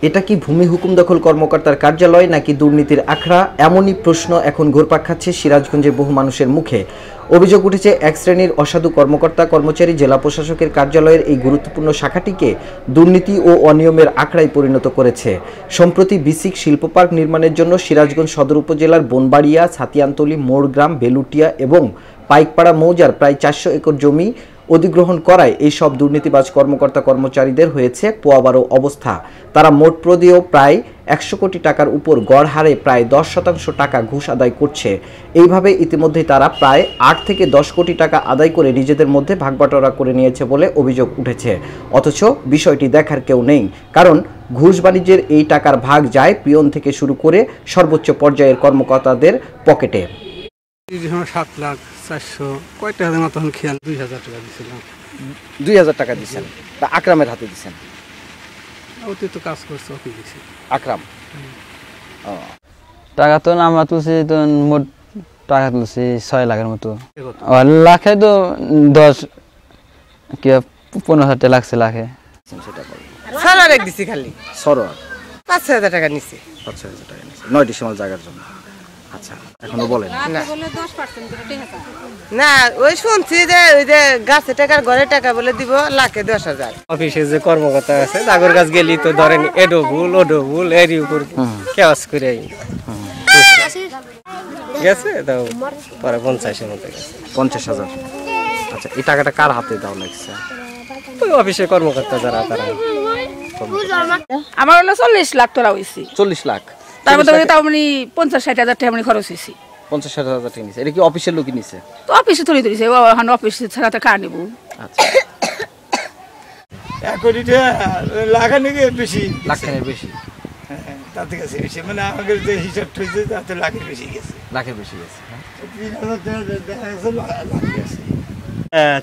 এটা কি ভূমি হুকুম দখল কর্মকর্তার কার্যালয় নাকি দুর্নীতির আখড়া, এমনই প্রশ্ন এখন ঘুরপাক খাচ্ছে সিরাজগঞ্জের বহু মানুষের মুখে। অভিযোগ উঠেছে এক শ্রেণীর অসাধু কর্মকর্তা কর্মচারী জেলা প্রশাসকের কার্যালয়ের এই গুরুত্বপূর্ণ শাখাটিকে দুর্নীতি ও অনিয়মের আখড়ায় পরিণত করেছে। সম্প্রতি বিসিক শিল্প পার্ক নির্মাণের জন্য সিরাজগঞ্জ সদর উপজেলার বনবাড়িয়া, ছাতিয়ানতলী, মোড়গ্রাম, বেলুটিয়া এবং পাইকপাড়া মৌজার প্রায় 400 একর জমি অধিগ্রহণ করায় এই সব দুর্নীতিবাজ কর্মকর্তা কর্মচারীদের হয়েছে পোয়াবারো অবস্থা। তারা মোট প্রদেয় প্রায় 100 কোটি টাকার উপর গড় হারে প্রায় 10% টাকা ঘুষ আদায় করছে। এইভাবে ইতিমধ্যে তারা প্রায় 8 থেকে 10 কোটি টাকা আদায় করে নিজেদের মধ্যে ভাগবাটোয়ারা করে নিয়েছে বলে অভিযোগ উঠেছে। অথচ বিষয়টি দেখার কেউ নেই, কারণ ঘুষ বাণিজ্যের এই টাকার ভাগ যায় পিয়ন থেকে শুরু করে সর্বোচ্চ পর্যায়ের কর্মকর্তাদের পকেটে। 7,04,000 কয়টা হাজার মতন খেয়াল 2,000 টাকা দিয়েছিলাম। 2,000 টাকা দিচ্ছেন, তা আকরামের হাতে দিচ্ছেন? ওতে তো কাজ করছে, ওকে দিয়েছি আকরাম। টাকা তো আমরা তুলছি, তো মোট টাকা তুলছি 6 লাখের মতো। লাখে তো 15,000 টাকা লাগছে লাখে। সরোয়ার এক দিছি, খালি সরোয়ার 5,000 টাকা নিছি। 5,000 টাকা নিচ্ছে 9 ডিসিমাল জায়গার জন্য। আচ্ছা, এখনো বলেন না, ওই শুনছি যে ওই যে গাছে টাকার ঘরে টাকা বলে দিব লাখে 10,000। অফিসে যে কর্মকর্তা আছে নাগর গাছ গেলি তো ধরেন এডো ভুল ওডো ভুল এরই উপর কেওয়াজ করে গেছে, তাও পরে 50-এর মতো গেছে। 50,000। আচ্ছা, এই টাকাটা কার হাতে দেওয়া লাগছে? ওই অফিসের কর্মকর্তা যারা, তারা। আমার হলো 40 লাখ টাকা হয়েছে। 40 লাখ? তার মধ্যে তাও মানে 50-60 হাজার টাকা মানে খরচ হয়েছে। 50-60 হাজার টাকা নিছে। এটা কি অফিসের লোকই নিছে? তো অফিসে তুলে দিয়েছে, অফিস ছাড়া তো কার নেবো। আচ্ছা, 1 কোটি লাখের নাকি বেশি, লাখের বেশি। তাতে গেছে বেশি, মানে আমাদের যে হিসাব হয়েছে তাতে লাখের বেশি গেছে। লাখের বেশি গেছে।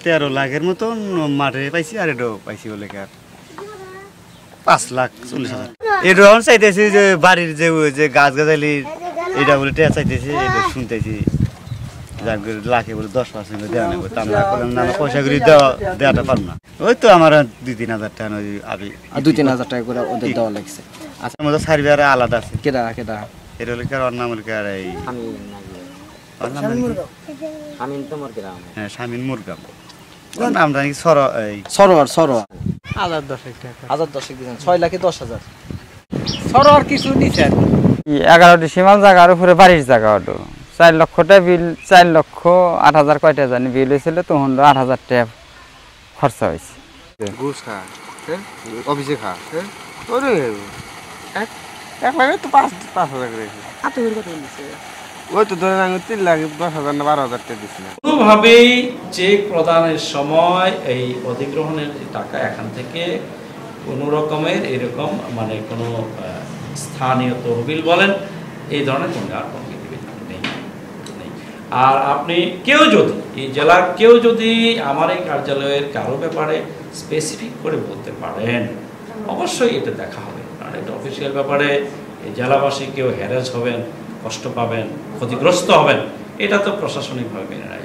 13 লাখের মতন মাঠে পাইছি, আর এটাও পাইছি বলে 5,40,000। এটা চাইতেছি যে বাড়ির যে গাছ গাছালি এটা বলে টেয়া চাইতেছি, এটা শুনতেছি লাখে বলে 10% দেওয়া নেবো। তা না করলাম না, পয়সা করে দেওয়াটা পারবো না। ওই তো আমার 2-3 হাজার টাকা, 2-3 হাজার টাকা করে ওদের দেওয়া লাগছে। আচ্ছা, আমাদের সার্ভে আলাদা আছে। কেডা? এটা হলে কার নাম হলে কার এই শামিন মুরগাম নামটা নাকি সরোয়ার। 1,010 টাকা। 1,010 দিচ্ছেন, 6 লাখে 10,000। সরোয়ার কিছু নিছে 11 ডিসিমাল জায়গার উপরে বাড়ির জায়গা হতো 4 লক্ষটা বিল, 4,08,000 কয়টা জানি বিল হয়েছিল, তখন 8,000 টাকা খরচা হয়েছে। ঘুষ খা, অফিসে খা, এক লাখে তো 5,000 করে ওই তো ধরেন আমি 3,10,000 না 12,000 টাকা দিচ্ছিলাম। কোনোভাবেই চেক প্রদানের সময় এই অধিগ্রহণের টাকা এখান থেকে কোনো রকমের এরকম মানে কোনো স্থানীয় তহবিল বলেন এই ধরনের কোনো আর কোনো বিধিবিধান নেই। আর আপনি কেউ যদি এই জেলার কেউ যদি আমার এই কার্যালয়ের কারো ব্যাপারে স্পেসিফিক করে বলতে পারেন, অবশ্যই এটা দেখা হবে, কারণ এটা অফিসিয়াল ব্যাপারে এই জেলাবাসী কেউ হ্যারাস হবেন, কষ্ট পাবেন, ক্ষতিগ্রস্ত হবেন, এটা তো প্রশাসনিকভাবে মেনে নেয়।